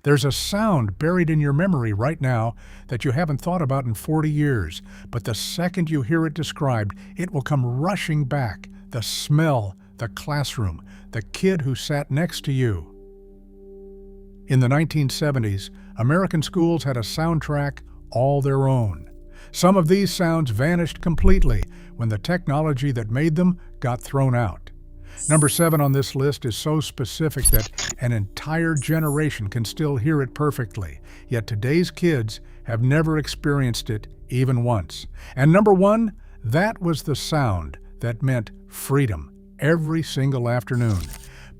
There's a sound buried in your memory right now that you haven't thought about in 40 years, but the second you hear it described, it will come rushing back. The smell, the classroom, the kid who sat next to you. In the 1970s, American schools had a soundtrack all their own. Some of these sounds vanished completely when the technology that made them got thrown out. Number 7 on this list is so specific that an entire generation can still hear it perfectly, yet today's kids have never experienced it even once. And number 1, that was the sound that meant freedom every single afternoon.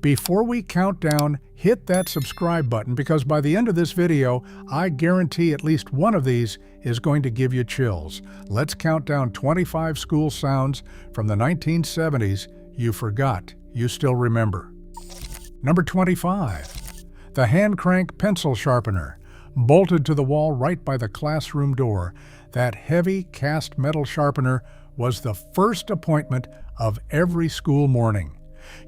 Before we count down, hit that subscribe button because by the end of this video, I guarantee at least one of these is going to give you chills. Let's count down 25 school sounds from the 1970s you forgot you still remember. Number 25. The hand crank pencil sharpener. Bolted to the wall right by the classroom door, that heavy cast metal sharpener was the first appointment of every school morning.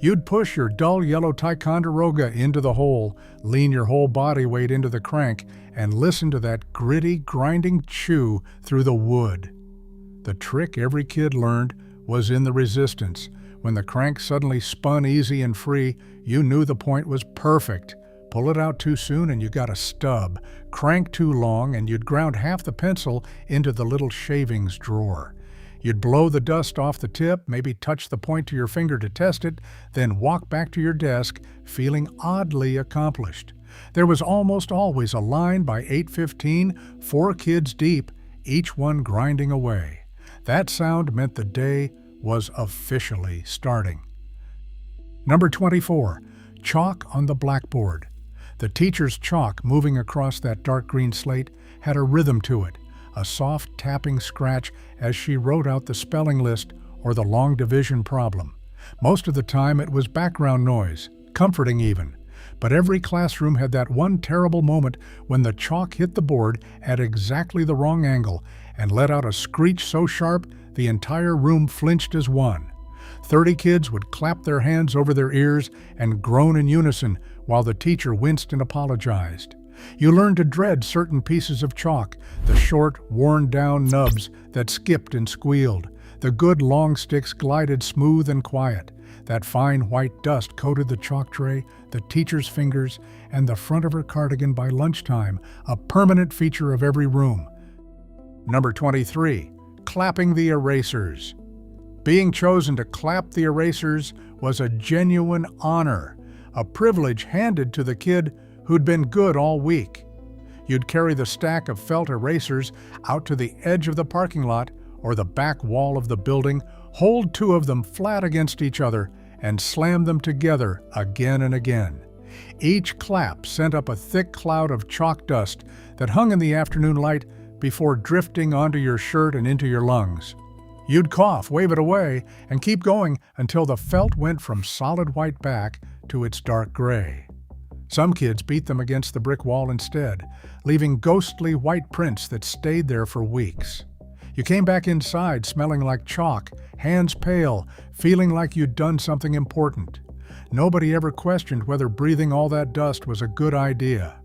You'd push your dull yellow Ticonderoga into the hole, lean your whole body weight into the crank, and listen to that gritty, grinding chew through the wood. The trick every kid learned was in the resistance. When the crank suddenly spun easy and free, you knew the point was perfect. Pull it out too soon and you got a stub. Crank too long and you'd ground half the pencil into the little shavings drawer. You'd blow the dust off the tip, maybe touch the point to your finger to test it, then walk back to your desk feeling oddly accomplished. There was almost always a line by 8:15, 4 kids deep, each one grinding away. That sound meant the day was officially starting. Number 24, chalk on the blackboard. The teacher's chalk moving across that dark green slate had a rhythm to it, a soft tapping scratch as she wrote out the spelling list or the long division problem. Most of the time it was background noise, comforting even. But every classroom had that one terrible moment when the chalk hit the board at exactly the wrong angle and let out a screech so sharp the entire room flinched as one. 30 kids would clap their hands over their ears and groan in unison while the teacher winced and apologized. You learned to dread certain pieces of chalk, the short, worn-down nubs that skipped and squealed. The good long sticks glided smooth and quiet. That fine white dust coated the chalk tray, the teacher's fingers, and the front of her cardigan by lunchtime, a permanent feature of every room. Number 23, clapping the erasers. Being chosen to clap the erasers was a genuine honor, a privilege handed to the kid who'd been good all week. You'd carry the stack of felt erasers out to the edge of the parking lot or the back wall of the building, hold 2 of them flat against each other, and slam them together again and again. Each clap sent up a thick cloud of chalk dust that hung in the afternoon light before drifting onto your shirt and into your lungs. You'd cough, wave it away, and keep going until the felt went from solid white back to its dark gray. Some kids beat them against the brick wall instead, leaving ghostly white prints that stayed there for weeks. You came back inside smelling like chalk, hands pale, feeling like you'd done something important. Nobody ever questioned whether breathing all that dust was a good idea.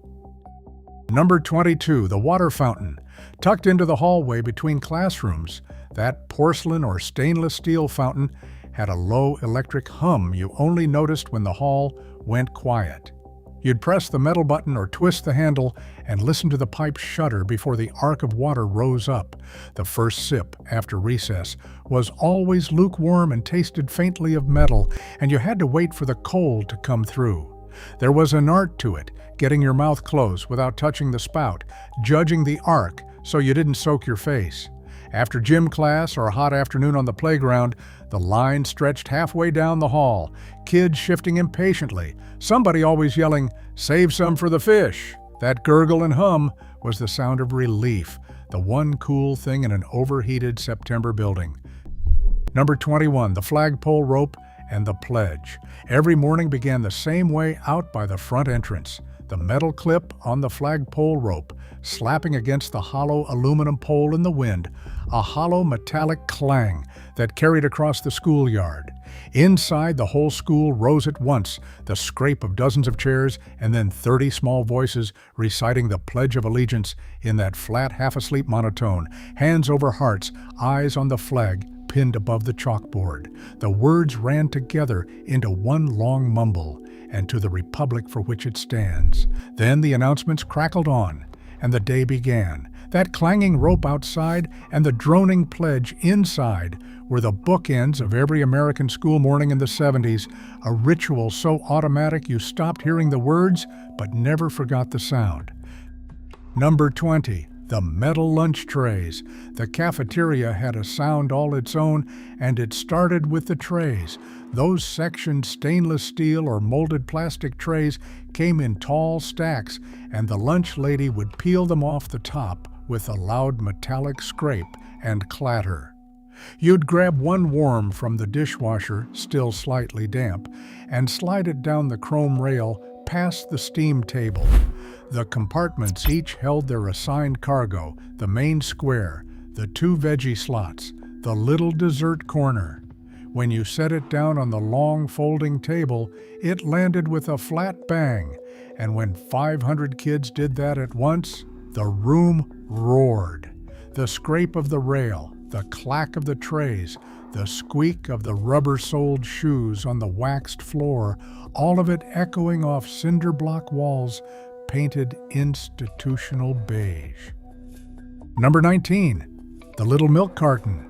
Number 22, the water fountain. Tucked into the hallway between classrooms, that porcelain or stainless steel fountain had a low electric hum you only noticed when the hall went quiet. You'd press the metal button or twist the handle and listen to the pipe shudder before the arc of water rose up. The first sip, after recess, was always lukewarm and tasted faintly of metal, and you had to wait for the cold to come through. There was an art to it, getting your mouth closed without touching the spout, judging the arc so you didn't soak your face. After gym class or a hot afternoon on the playground, the line stretched halfway down the hall, kids shifting impatiently, somebody always yelling, "Save some for the fish." That gurgle and hum was the sound of relief, the one cool thing in an overheated September building. Number 21, the flagpole rope and the pledge. Every morning began the same way out by the front entrance. the metal clip on the flagpole rope, slapping against the hollow aluminum pole in the wind, a hollow metallic clang that carried across the schoolyard. Inside, the whole school rose at once, the scrape of dozens of chairs, and then 30 small voices reciting the Pledge of Allegiance in that flat, half-asleep monotone, hands over hearts, eyes on the flag pinned above the chalkboard. The words ran together into one long mumble, and to the republic for which it stands. Then the announcements crackled on, and the day began. That clanging rope outside and the droning pledge inside were the bookends of every American school morning in the 70s, a ritual so automatic you stopped hearing the words but never forgot the sound. Number 20. The metal lunch trays. The cafeteria had a sound all its own, and it started with the trays. Those sectioned stainless steel or molded plastic trays came in tall stacks, and the lunch lady would peel them off the top with a loud metallic scrape and clatter. You'd grab one worm from the dishwasher, still slightly damp, and slide it down the chrome rail past the steam table. The compartments each held their assigned cargo, the main square, the 2 veggie slots, the little dessert corner. When you set it down on the long folding table, it landed with a flat bang, and when 500 kids did that at once, the room roared. The scrape of the rail, the clack of the trays, the squeak of the rubber-soled shoes on the waxed floor, all of it echoing off cinder block walls painted institutional beige. Number 19. The little milk carton.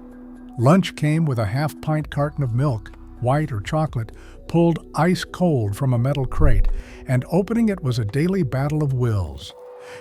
Lunch came with a half-pint carton of milk, white or chocolate, pulled ice cold from a metal crate, and opening it was a daily battle of wills.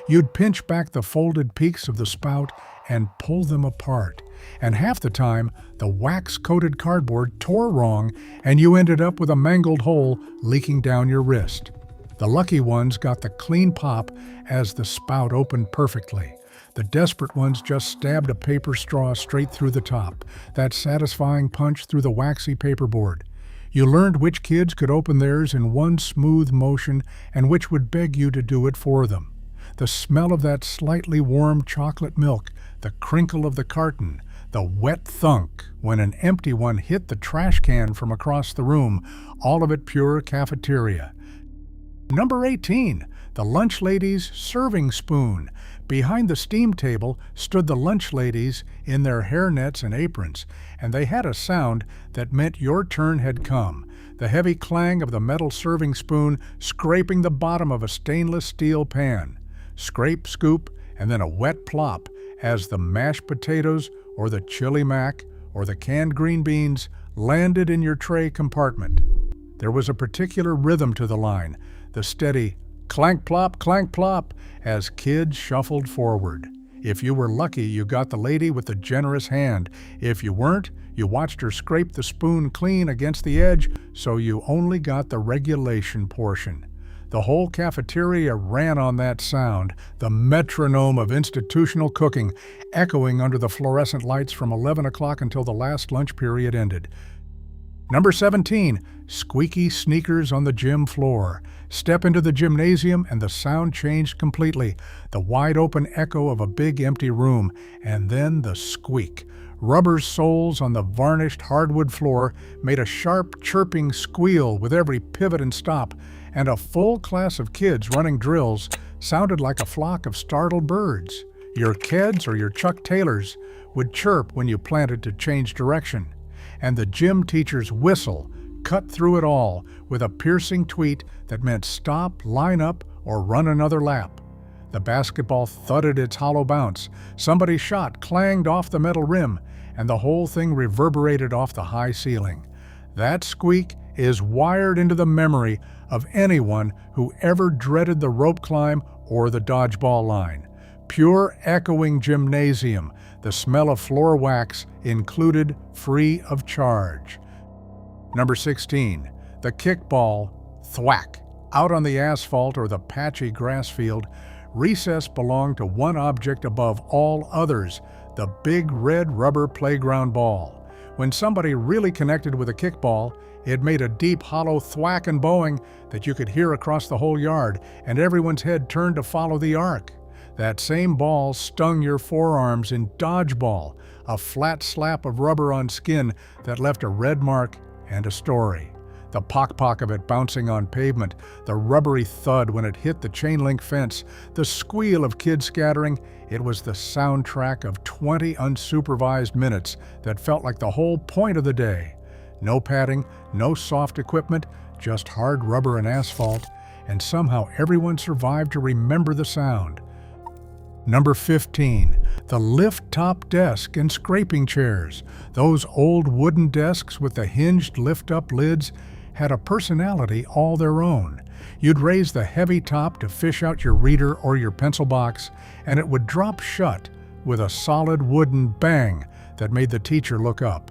You'd pinch back the folded peaks of the spout and pull them apart, and half the time the wax-coated cardboard tore wrong and you ended up with a mangled hole leaking down your wrist. The lucky ones got the clean pop as the spout opened perfectly. The desperate ones just stabbed a paper straw straight through the top, that satisfying punch through the waxy paperboard. You learned which kids could open theirs in one smooth motion and which would beg you to do it for them. The smell of that slightly warm chocolate milk, the crinkle of the carton, the wet thunk when an empty one hit the trash can from across the room, all of it pure cafeteria. Number 18. The lunch lady's serving spoon. Behind the steam table stood the lunch ladies in their hairnets and aprons, and they had a sound that meant your turn had come. The heavy clang of the metal serving spoon scraping the bottom of a stainless steel pan. Scrape, scoop, and then a wet plop as the mashed potatoes or the chili mac or the canned green beans landed in your tray compartment. There was a particular rhythm to the line, the steady clank plop, as kids shuffled forward. If you were lucky, you got the lady with the generous hand. If you weren't, you watched her scrape the spoon clean against the edge, so you only got the regulation portion. The whole cafeteria ran on that sound, the metronome of institutional cooking, echoing under the fluorescent lights from 11 o'clock until the last lunch period ended. Number 17. Squeaky sneakers on the gym floor. Step into the gymnasium and the sound changed completely. The wide-open echo of a big empty room, and then the squeak. Rubber soles on the varnished hardwood floor made a sharp, chirping squeal with every pivot and stop, and a full class of kids running drills sounded like a flock of startled birds. Your Keds or your Chuck Taylors would chirp when you planted to change direction, and the gym teacher's whistle cut through it all with a piercing tweet that meant stop, line up, or run another lap. The basketball thudded its hollow bounce. Somebody's shot clanged off the metal rim, and the whole thing reverberated off the high ceiling. That squeak is wired into the memory of anyone who ever dreaded the rope climb or the dodgeball line. Pure echoing gymnasium, the smell of floor wax included, free of charge. Number 16. The kickball, thwack. Out on the asphalt or the patchy grass field, recess belonged to one object above all others, the big red rubber playground ball. When somebody really connected with a kickball, it made a deep, hollow thwack and bowing that you could hear across the whole yard, and everyone's head turned to follow the arc. That same ball stung your forearms in dodgeball, a flat slap of rubber on skin that left a red mark and a story. The pock-pock of it bouncing on pavement, the rubbery thud when it hit the chain-link fence, the squeal of kids scattering, it was the soundtrack of 20 unsupervised minutes that felt like the whole point of the day. No padding, no soft equipment, just hard rubber and asphalt, and somehow everyone survived to remember the sound. Number 15, the lift-top desk and scraping chairs. Those old wooden desks with the hinged lift-up lids had a personality all their own. You'd raise the heavy top to fish out your reader or your pencil box, and it would drop shut with a solid wooden bang that made the teacher look up.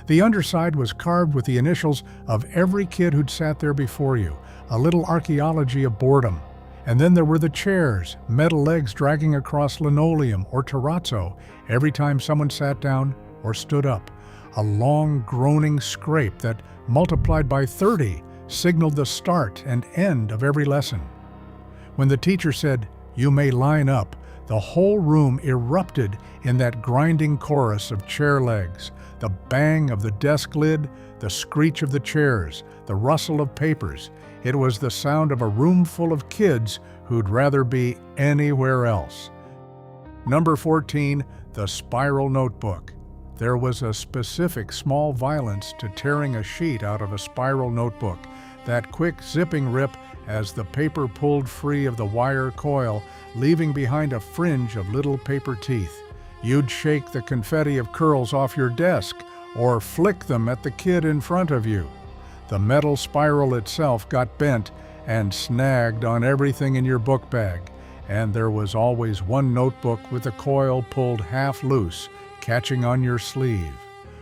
The underside was carved with the initials of every kid who'd sat there before you, a little archaeology of boredom. And then there were the chairs, metal legs dragging across linoleum or terrazzo every time someone sat down or stood up. A long, groaning scrape that, multiplied by 30, signaled the start and end of every lesson. When the teacher said, "You may line up," the whole room erupted in that grinding chorus of chair legs, the bang of the desk lid, the screech of the chairs, the rustle of papers. It was the sound of a room full of kids who'd rather be anywhere else. Number 14, the spiral notebook. There was a specific small violence to tearing a sheet out of a spiral notebook, that quick zipping rip as the paper pulled free of the wire coil, leaving behind a fringe of little paper teeth. You'd shake the confetti of curls off your desk or flick them at the kid in front of you. The metal spiral itself got bent and snagged on everything in your book bag, and there was always one notebook with the coil pulled half loose, catching on your sleeve.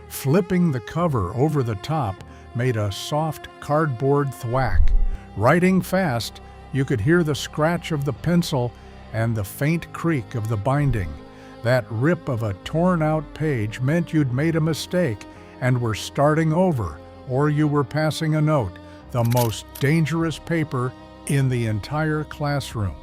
Flipping the cover over the top made a soft cardboard thwack. Writing fast, you could hear the scratch of the pencil and the faint creak of the binding. That rip of a torn-out page meant you'd made a mistake and were starting over, or you were passing a note, the most dangerous paper in the entire classroom.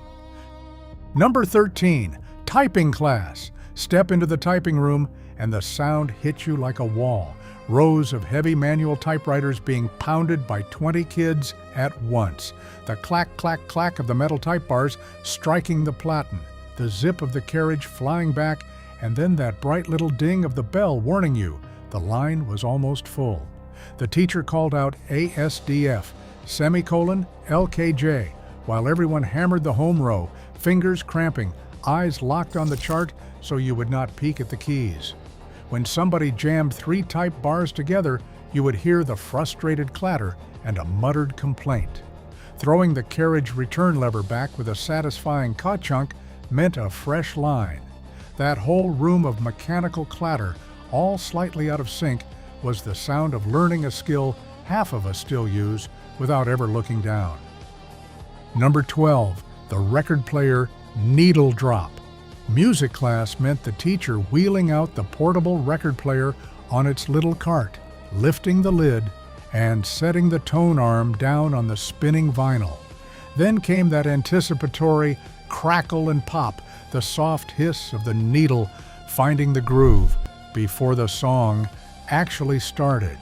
Number 13, typing class. Step into the typing room and the sound hit you like a wall. Rows of heavy manual typewriters being pounded by 20 kids at once. The clack, clack, clack of the metal type bars striking the platen. The zip of the carriage flying back, and then that bright little ding of the bell warning you the line was almost full. The teacher called out ASDF, semicolon, LKJ, while everyone hammered the home row, fingers cramping, eyes locked on the chart so you would not peek at the keys. When somebody jammed 3 type bars together, you would hear the frustrated clatter and a muttered complaint. Throwing the carriage return lever back with a satisfying ka-chunk meant a fresh line. That whole room of mechanical clatter, all slightly out of sync, was the sound of learning a skill half of us still use without ever looking down. Number 12, the record player needle drop. Music class meant the teacher wheeling out the portable record player on its little cart, lifting the lid, and setting the tone arm down on the spinning vinyl. Then came that anticipatory crackle and pop, the soft hiss of the needle finding the groove before the song actually started.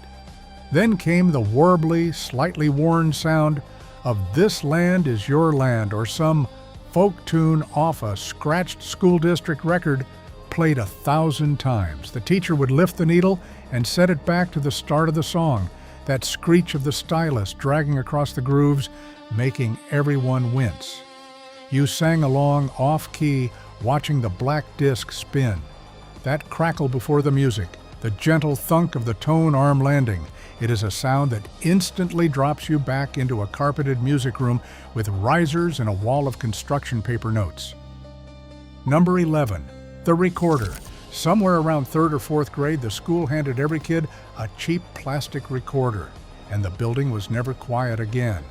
Then came the warbly, slightly worn sound of "This Land Is Your Land," or some folk tune off a scratched school district record played 1,000 times. The teacher would lift the needle and set it back to the start of the song, that screech of the stylus dragging across the grooves, making everyone wince. You sang along off-key, watching the black disc spin. That crackle before the music, the gentle thunk of the tone arm landing, it is a sound that instantly drops you back into a carpeted music room with risers and a wall of construction paper notes. Number 11, the recorder. Somewhere around 3rd or 4th grade, the school handed every kid a cheap plastic recorder, and the building was never quiet again.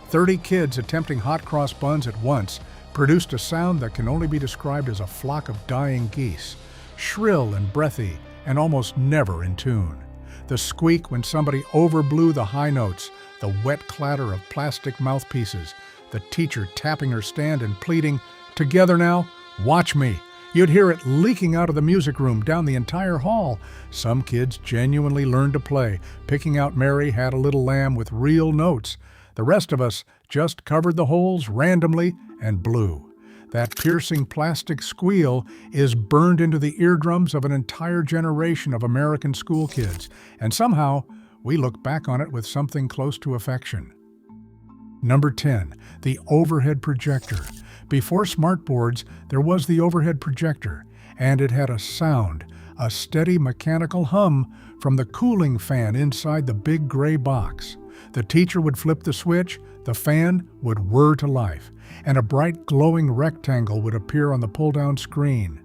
30 kids attempting hot cross buns at once produced a sound that can only be described as a flock of dying geese, shrill and breathy and almost never in tune. the squeak when somebody overblew the high notes, the wet clatter of plastic mouthpieces, the teacher tapping her stand and pleading, "Together now, watch me." You'd hear it leaking out of the music room down the entire hall. Some kids genuinely learned to play, picking out "Mary Had a Little Lamb" with real notes. The rest of us just covered the holes randomly and blew. That piercing plastic squeal is burned into the eardrums of an entire generation of American school kids, and somehow we look back on it with something close to affection. Number 10, the overhead projector. Before smartboards, there was the overhead projector, and it had a sound, a steady mechanical hum from the cooling fan inside the big gray box. The teacher would flip the switch, the fan would whir to life, and a bright glowing rectangle would appear on the pull-down screen.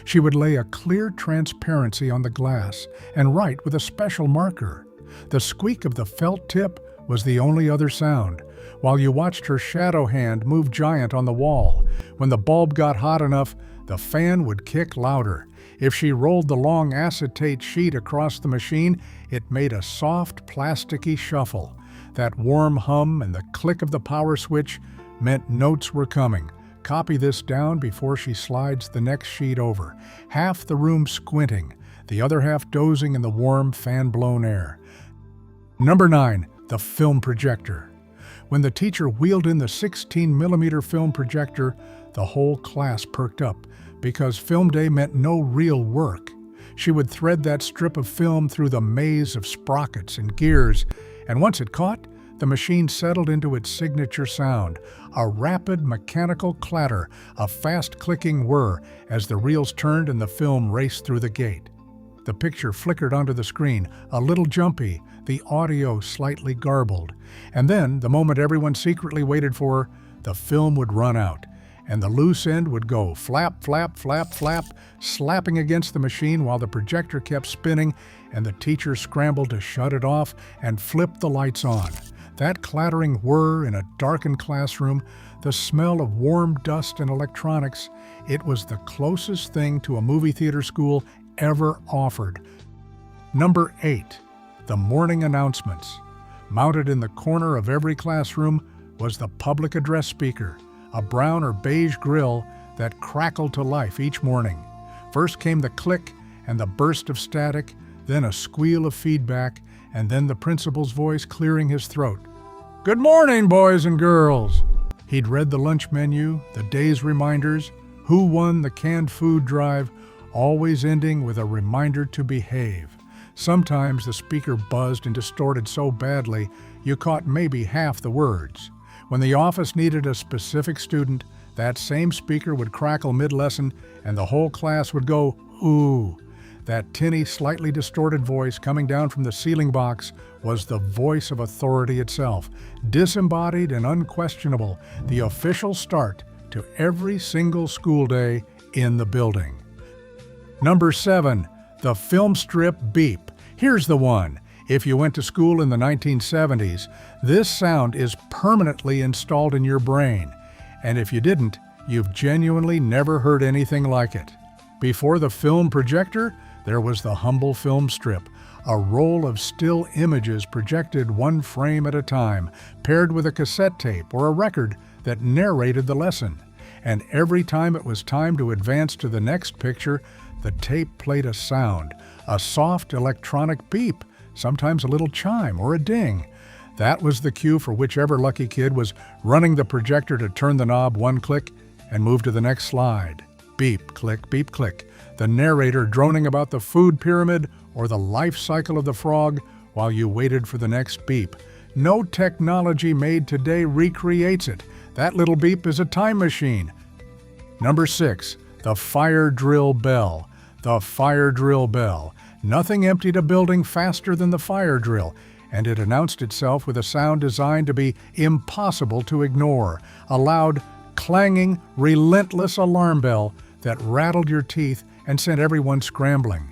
She would lay a clear transparency on the glass and write with a special marker. The squeak of the felt tip was the only other sound, while you watched her shadow hand move giant on the wall. When the bulb got hot enough, the fan would kick louder. If she rolled the long acetate sheet across the machine, it made a soft, plasticky shuffle. That warm hum and the click of the power switch meant notes were coming. Copy this down before she slides the next sheet over. Half the room squinting, the other half dozing in the warm, fan-blown air. Number 9, the film projector. When the teacher wheeled in the 16mm film projector, the whole class perked up, because film day meant no real work. She would thread that strip of film through the maze of sprockets and gears, and once it caught, the machine settled into its signature sound, a rapid mechanical clatter, a fast-clicking whir as the reels turned and the film raced through the gate. The picture flickered onto the screen, a little jumpy, the audio slightly garbled. And then, the moment everyone secretly waited for, the film would run out, and the loose end would go flap, flap, flap, flap, slapping against the machine while the projector kept spinning and the teacher scrambled to shut it off and flip the lights on. That clattering whir in a darkened classroom, the smell of warm dust and electronics, it was the closest thing to a movie theater school ever offered. Number 8, the morning announcements. Mounted in the corner of every classroom was the public address speaker, a brown or beige grill that crackled to life each morning. First came the click and the burst of static, then a squeal of feedback, and then the principal's voice clearing his throat. "Good morning, boys and girls." He'd read the lunch menu, the day's reminders, who won the canned food drive, always ending with a reminder to behave. Sometimes the speaker buzzed and distorted so badly you caught maybe half the words. When the office needed a specific student, that same speaker would crackle mid-lesson and the whole class would go, "Ooh." That tinny, slightly distorted voice coming down from the ceiling box was the voice of authority itself, disembodied and unquestionable, the official start to every single school day in the building. Number 7, the film strip beep. Here's the one. If you went to school in the 1970s, this sound is permanently installed in your brain. And if you didn't, you've genuinely never heard anything like it. Before the film projector, there was the humble film strip, a roll of still images projected one frame at a time, paired with a cassette tape or a record that narrated the lesson. And every time it was time to advance to the next picture, the tape played a sound, a soft electronic beep, sometimes a little chime or a ding. That was the cue for whichever lucky kid was running the projector to turn the knob one click and move to the next slide. Beep, click, beep, click. The narrator droning about the food pyramid or the life cycle of the frog while you waited for the next beep. No technology made today recreates it. That little beep is a time machine. Number 6, the fire drill bell. The fire drill bell. Nothing emptied a building faster than the fire drill, and it announced itself with a sound designed to be impossible to ignore. A loud, clanging, relentless alarm bell that rattled your teeth and sent everyone scrambling.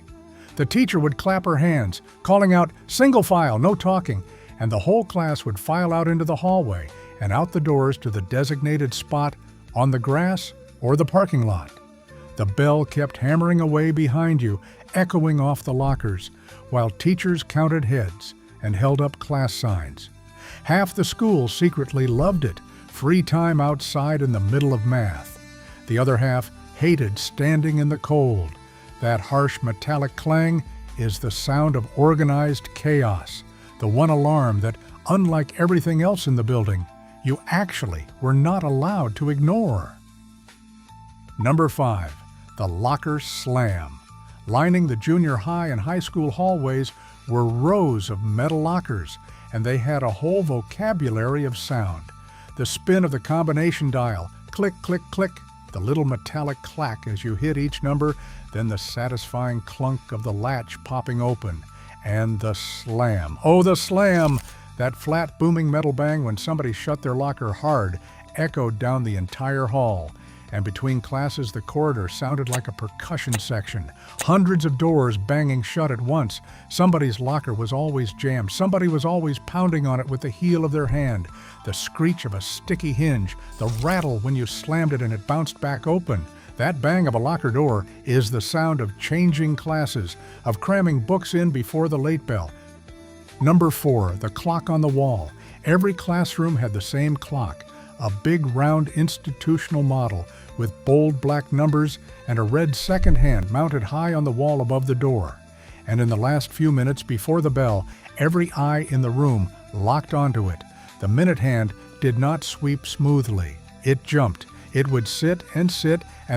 The teacher would clap her hands, calling out, "Single file, no talking," and the whole class would file out into the hallway and out the doors to the designated spot on the grass or the parking lot. The bell kept hammering away behind you, echoing off the lockers, while teachers counted heads and held up class signs. Half the school secretly loved it, free time outside in the middle of math. The other half hated standing in the cold. That harsh metallic clang is the sound of organized chaos, the one alarm that, unlike everything else in the building, you actually were not allowed to ignore. Number 5. The locker slam. Lining the junior high and high school hallways were rows of metal lockers, and they had a whole vocabulary of sound. The spin of the combination dial, click, click, click, the little metallic clack as you hit each number, then the satisfying clunk of the latch popping open, and the slam. Oh, the slam! That flat, booming metal bang when somebody shut their locker hard echoed down the entire hall, and between classes the corridor sounded like a percussion section. Hundreds of doors banging shut at once. Somebody's locker was always jammed. Somebody was always pounding on it with the heel of their hand. The screech of a sticky hinge, the rattle when you slammed it and it bounced back open. That bang of a locker door is the sound of changing classes, of cramming books in before the late bell. Number 4, the clock on the wall. Every classroom had the same clock, a big round institutional model with bold black numbers and a red second hand mounted high on the wall above the door. And in the last few minutes before the bell, every eye in the room locked onto it. The minute hand did not sweep smoothly. It jumped. It would sit and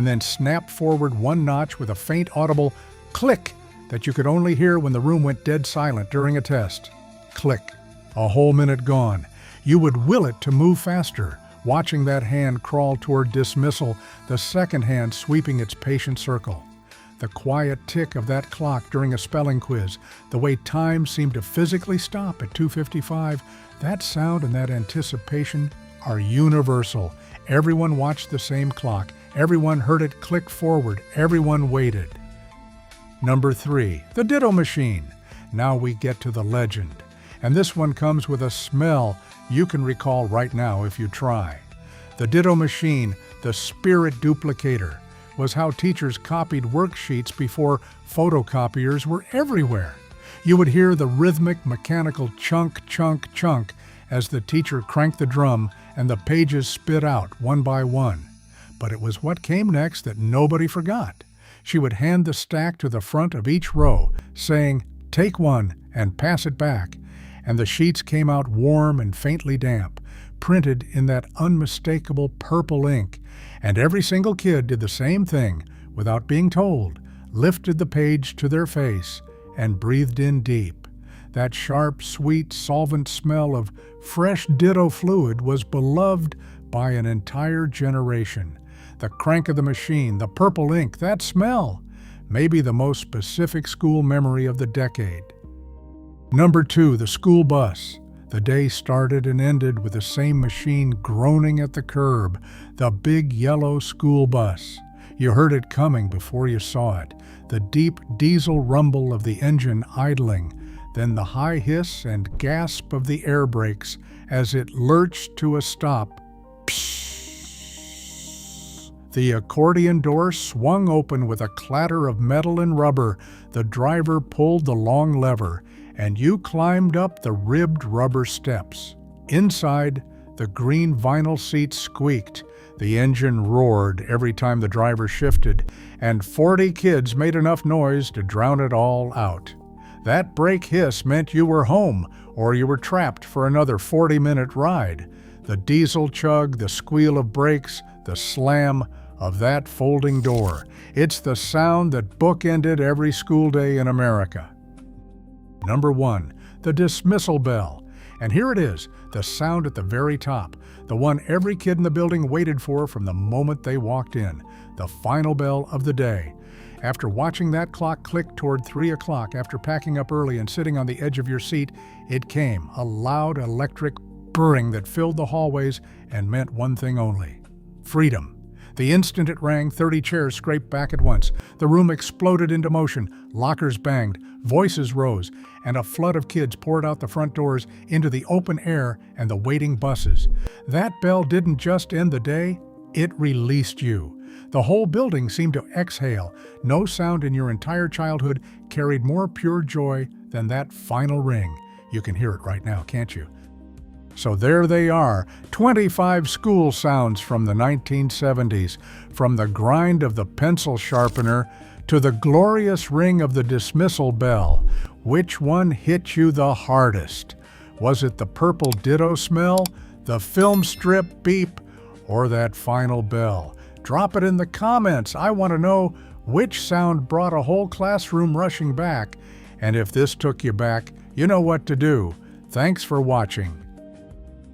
then snap forward one notch with a faint audible click that you could only hear when the room went dead silent during a test. Click. A whole minute gone. You would will it to move faster, watching that hand crawl toward dismissal, the second hand sweeping its patient circle. The quiet tick of that clock during a spelling quiz, the way time seemed to physically stop at 2:55, that sound and that anticipation are universal. Everyone watched the same clock. Everyone heard it click forward. Everyone waited. Number 3, the ditto machine. Now we get to the legend. And this one comes with a smell you can recall right now if you try. The ditto machine, the spirit duplicator, was how teachers copied worksheets before photocopiers were everywhere. You would hear the rhythmic, mechanical chunk, chunk, chunk as the teacher cranked the drum and the pages spit out one by one. But it was what came next that nobody forgot. She would hand the stack to the front of each row, saying, "Take one and pass it back," and the sheets came out warm and faintly damp, printed in that unmistakable purple ink, and every single kid did the same thing without being told, lifted the page to their face and breathed in deep. That sharp, sweet, solvent smell of fresh ditto fluid was beloved by an entire generation. The crank of the machine, the purple ink, that smell, may be the most specific school memory of the decade. Number 2, the school bus. The day started and ended with the same machine groaning at the curb, the big yellow school bus. You heard it coming before you saw it, the deep diesel rumble of the engine idling, then the high hiss and gasp of the air brakes as it lurched to a stop. Psst. The accordion door swung open with a clatter of metal and rubber. The driver pulled the long lever, and you climbed up the ribbed rubber steps. Inside, the green vinyl seats squeaked, the engine roared every time the driver shifted, and 40 kids made enough noise to drown it all out. That brake hiss meant you were home, or you were trapped for another 40-minute ride. The diesel chug, the squeal of brakes, the slam of that folding door. It's the sound that bookended every school day in America. Number 1, the dismissal bell. And here it is, the sound at the very top, the one every kid in the building waited for from the moment they walked in, the final bell of the day. After watching that clock click toward 3 o'clock after packing up early and sitting on the edge of your seat, it came, a loud electric burring that filled the hallways and meant one thing only: freedom. The instant it rang, 30 chairs scraped back at once. The room exploded into motion, lockers banged, voices rose, and a flood of kids poured out the front doors into the open air and the waiting buses. That bell didn't just end the day, it released you. The whole building seemed to exhale. No sound in your entire childhood carried more pure joy than that final ring. You can hear it right now, can't you? So there they are, 25 school sounds from the 1970s, from the grind of the pencil sharpener to the glorious ring of the dismissal bell. Which one hit you the hardest? Was it the purple ditto smell, the film strip beep, or that final bell? Drop it in the comments. I want to know which sound brought a whole classroom rushing back. And if this took you back, you know what to do. Thanks for watching.